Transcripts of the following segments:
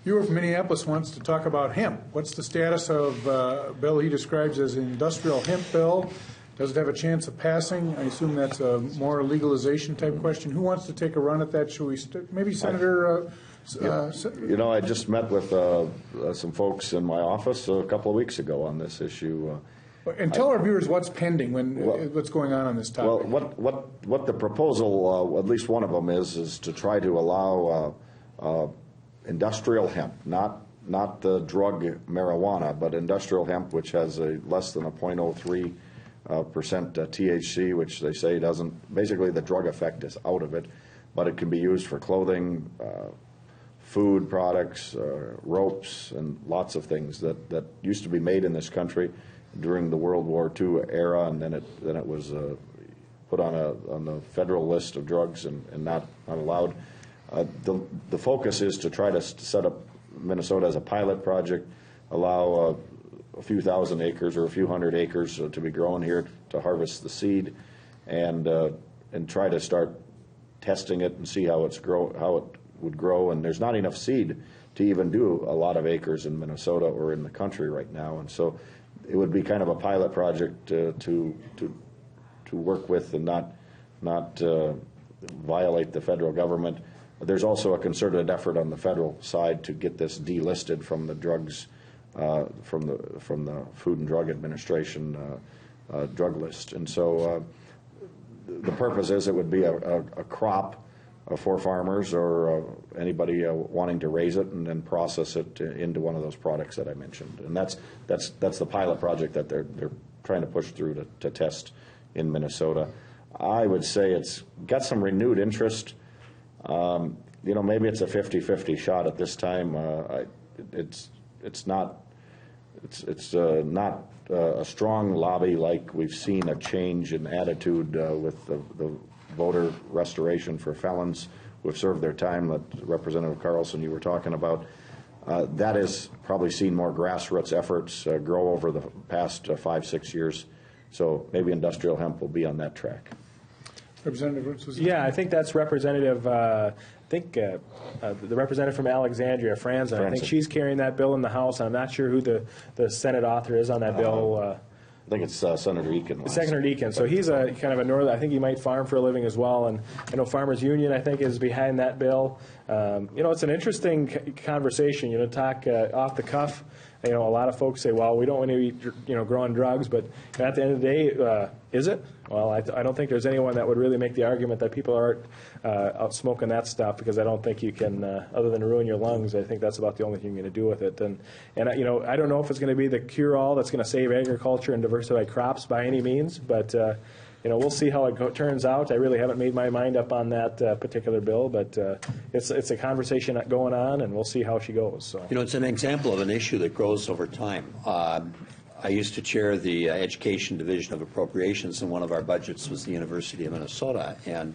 Ewer from Minneapolis wants to talk about hemp. What's the status of a bill he describes as an industrial hemp bill? Does it have a chance of passing? I assume that's a more legalization type question. Who wants to take a run at that? Should we maybe Senator? I just met with some folks in my office a couple of weeks ago on this issue. And tell our viewers what's pending, what's going on this topic. Well, what the proposal, at least one of them, is to try to allow industrial hemp, not the drug marijuana, but industrial hemp, which has a less than a 0.03% THC, which they say doesn't, basically the drug effect is out of it, but it can be used for clothing, food products, ropes, and lots of things that used to be made in this country during the World War II era, and then it was put on the federal list of drugs and not allowed. The focus is to try to set up Minnesota as a pilot project, allow a few thousand acres or a few hundred acres to be grown here to harvest the seed, and try to start testing it and see how it would grow. And there's not enough seed to even do a lot of acres in Minnesota or in the country right now, and so it would be kind of a pilot project to work with and not violate the federal government. There's also a concerted effort on the federal side to get this delisted from the drugs, from the Food and Drug Administration drug list. And so the purpose is it would be a crop for farmers or anybody wanting to raise it and then process it into one of those products that I mentioned. And that's the pilot project that they're trying to push through to test in Minnesota. I would say it's got some renewed interest. Maybe it's a 50-50 shot at this time. It's not a strong lobby like we've seen a change in attitude with the voter restoration for felons who have served their time that Representative Carlson you were talking about. That has probably seen more grassroots efforts grow over the past 5-6 years. So maybe industrial hemp will be on that track. Representative, yeah, I think that's Representative. The representative from Alexandria, Franzen. I think she's carrying that bill in the House. I'm not sure who the Senate author is on that bill. I think it's Senator Eakin. Senator Eakin. So he's a kind of a northern. I think he might farm for a living as well. And I know Farmers Union, I think, is behind that bill. It's an interesting conversation. Talk off the cuff. A lot of folks say, well, we don't want to be, growing drugs, but at the end of the day, is it? Well, I don't think there's anyone that would really make the argument that people aren't out smoking that stuff, because I don't think you can, other than ruin your lungs, I think that's about the only thing you're going to do with it. And I don't know if it's going to be the cure-all that's going to save agriculture and diversify crops by any means, but we'll see how it turns out. I really haven't made my mind up on that particular bill, but it's a conversation going on, and we'll see how she goes. So. It's an example of an issue that grows over time. I used to chair the Education Division of Appropriations, and one of our budgets was the University of Minnesota. And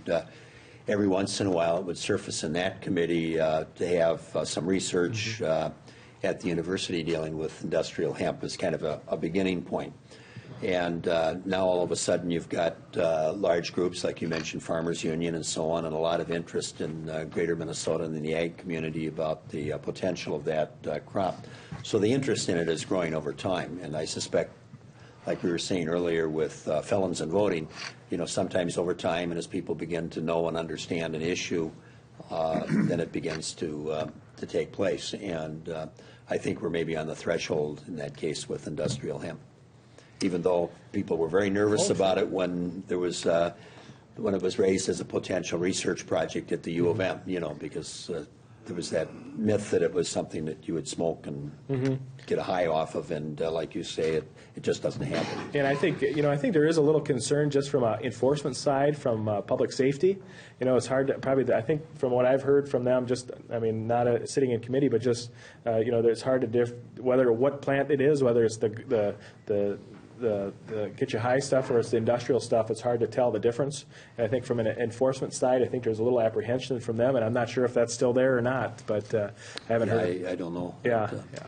every once in a while it would surface in that committee to have some research at the university dealing with industrial hemp as kind of a beginning point. And now all of a sudden you've got large groups, like you mentioned, Farmers Union and so on, and a lot of interest in greater Minnesota and in the ag community about the potential of that crop. So the interest in it is growing over time, and I suspect, like we were saying earlier with felons and voting, sometimes over time and as people begin to know and understand an issue, then it begins to take place. And I think we're maybe on the threshold in that case with industrial hemp. Even though people were very nervous about it when there was when it was raised as a potential research project at the U of M, because there was that myth that it was something that you would smoke and get a high off of, and like you say, it just doesn't happen. And I think there is a little concern just from an enforcement side, from public safety. It's hard to probably. I think from what I've heard from them, not sitting in committee, but just it's hard to whether what plant it is, whether it's the get you high stuff or it's the industrial stuff. It's hard to tell the difference. And I think from an enforcement side, I think there's a little apprehension from them, and I'm not sure if that's still there or not. But I haven't heard. I don't know. Yeah, but, yeah.